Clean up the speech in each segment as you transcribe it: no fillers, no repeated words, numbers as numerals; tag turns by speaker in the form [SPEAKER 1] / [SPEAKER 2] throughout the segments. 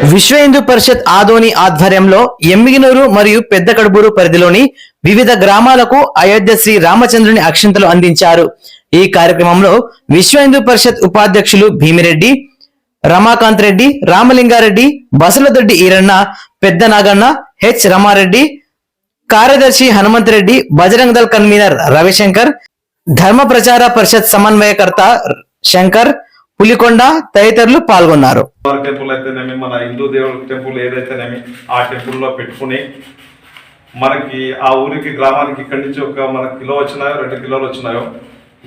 [SPEAKER 1] విశ్వ హిందూ పరిషత్ ఆదోని ఆధ్వర్యంలో ఎమ్మిగినూరు మరియు పెద్ద కడుబూరు పరిధిలోని వివిధ గ్రామాలకు అయోధ్య శ్రీ రామచంద్రుని అక్షింతలు అందించారు. ఈ కార్యక్రమంలో విశ్వ హిందూ పరిషత్ ఉపాధ్యక్షులు భీమిరెడ్డి, రమాకాంత్ రెడ్డి, రామలింగారెడ్డి, బసలదొడ్డి ఈరన్న, పెద్ద నాగన్న, హెచ్ రమారెడ్డి, కార్యదర్శి హనుమంత్ రెడ్డి, బజరంగ్ దళ్ కన్వీనర్ రవిశంకర్, ధర్మ ప్రచార పరిషత్ సమన్వయకర్త శంకర్, పులికొండ తదితరులు పాల్గొన్నారు.
[SPEAKER 2] టెంపుల్ అయితేనేమి, మన హిందూ దేవుడి టెంపుల్ ఏదైతేనేమి ఆ టెంపుల్లో పెట్టుకుని మనకి ఆ ఊరికి గ్రామానికి ఇక్కడి నుంచి ఒక మనకు కిలో వచ్చినాయో 2 కిలోలు వచ్చినాయో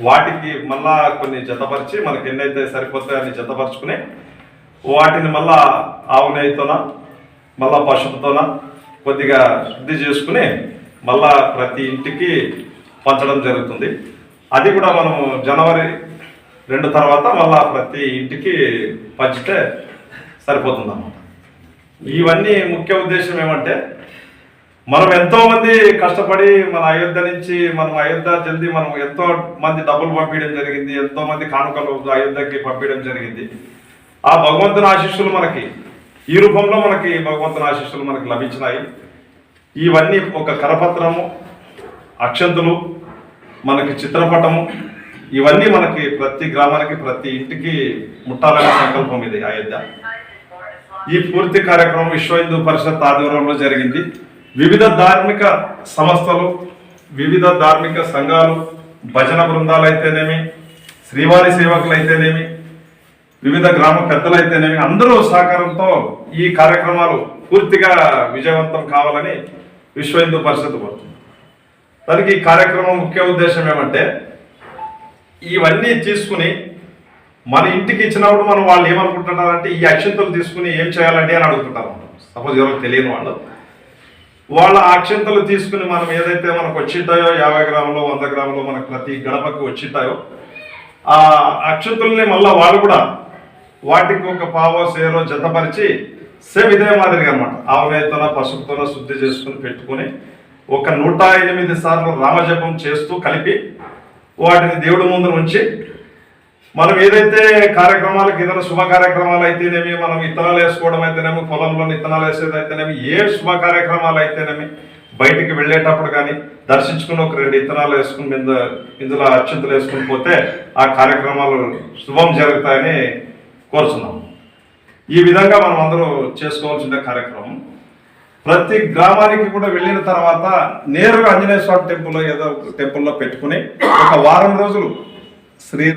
[SPEAKER 2] వాటికి మళ్ళా కొన్ని జతపరిచి మనకి ఎన్నైతే సరిపోతాయో అన్ని జతపరుచుకుని వాటిని మళ్ళా ఆవు నెయ్యితోన మళ్ళా పశువుతోన కొద్దిగా శుద్ధి చేసుకుని మళ్ళా ప్రతి ఇంటికి పంచడం జరుగుతుంది. అది కూడా మనం జనవరి 2 తర్వాత మళ్ళా ప్రతి ఇంటికి పంచితే సరిపోతుంది అన్నమాట. ఇవన్నీ ముఖ్య ఉద్దేశం ఏమంటే, మనం ఎంతో మంది కష్టపడి మన అయోధ్య నుంచి జల్దీ మనం ఎంతో మంది డబ్బులు పంపించడం జరిగింది, ఎంతో మంది కానుకలు అయోధ్యకి పంపించడం జరిగింది. ఆ భగవంతుని ఆశీస్సులు మనకి ఈ రూపంలో భగవంతుని ఆశీస్సులు మనకి లభించినాయి. ఇవన్నీ ఒక కరపత్రము, అక్షంతులు, మనకి చిత్రపటము, ఇవన్నీ మనకి ప్రతి గ్రామానికి ప్రతి ఇంటికి ముట్టాలనే సంకల్పం ఇది అయోధ్య. ఈ పూర్తి కార్యక్రమం విశ్వ హిందూ పరిషత్ ఆధ్వర్యంలో జరిగింది. వివిధ ధార్మిక సంస్థలు, వివిధ ధార్మిక సంఘాలు, భజన బృందాలు అయితేనేమి, శ్రీవారి సేవకులు అయితేనేమి, వివిధ గ్రామ పెద్దలు అయితేనేమి, అందరూ సహకారంతో ఈ కార్యక్రమాలు పూర్తిగా విజయవంతం కావాలని విశ్వ హిందూ పరిషత్ కోరుతుంది. దానికి ఈ కార్యక్రమం ముఖ్య ఉద్దేశం ఏమంటే, ఇవన్నీ తీసుకుని మన ఇంటికి ఇచ్చినప్పుడు మనం వాళ్ళు ఏమనుకుంటున్నారంటే ఈ అక్షంతలు తీసుకుని ఏం చేయాలండి అని అడుగుతుంటారు. సపోజ్ ఎవరికి తెలియని వాళ్ళు వాళ్ళ అక్షంతలు తీసుకుని మనం ఏదైతే మనకు వచ్చింటాయో 50 గ్రాములు 100 గ్రాములు మనకు ప్రతి గడపకు వచ్చింటాయో ఆ అక్షంతుల్ని మళ్ళీ వాళ్ళు కూడా వాటికి ఒక పావో సేరో జతపరిచి సేమ్ ఇదే మాదిరిగా అనమాట ఆవు నెయ్యితోనో పసుపుతోనో శుద్ధి చేసుకుని పెట్టుకుని ఒక 108 సార్లు రామజపం చేస్తూ కలిపి వాటిని దేవుడి ముందు ఉంచి మనం ఏదైతే కార్యక్రమాలకు ఏదైనా శుభ కార్యక్రమాలు అయితేనేమి, మనం విత్తనాలు వేసుకోవడం అయితేనేమి, పొలంలో విత్తనాలు వేసేది అయితేనేమి, ఏ శుభ కార్యక్రమాలు అయితేనేమి, బయటికి వెళ్ళేటప్పుడు కానీ దర్శించుకుని ఒక 2 విత్తనాలు వేసుకుని ఇందులో అక్షంతలు వేసుకుని పోతే ఆ కార్యక్రమాలు శుభం జరుగుతాయని కోరుచున్నాం. ఈ విధంగా మనం అందరూ చేసుకోవాల్సిన కార్యక్రమం. ప్రతి గ్రామానికి కూడా వెళ్ళిన తర్వాత నేరుగా ఆంజనేయ స్వామి టెంపుల్లో ఏదో టెంపుల్లో పెట్టుకుని ఒక వారం రోజులు శ్రీ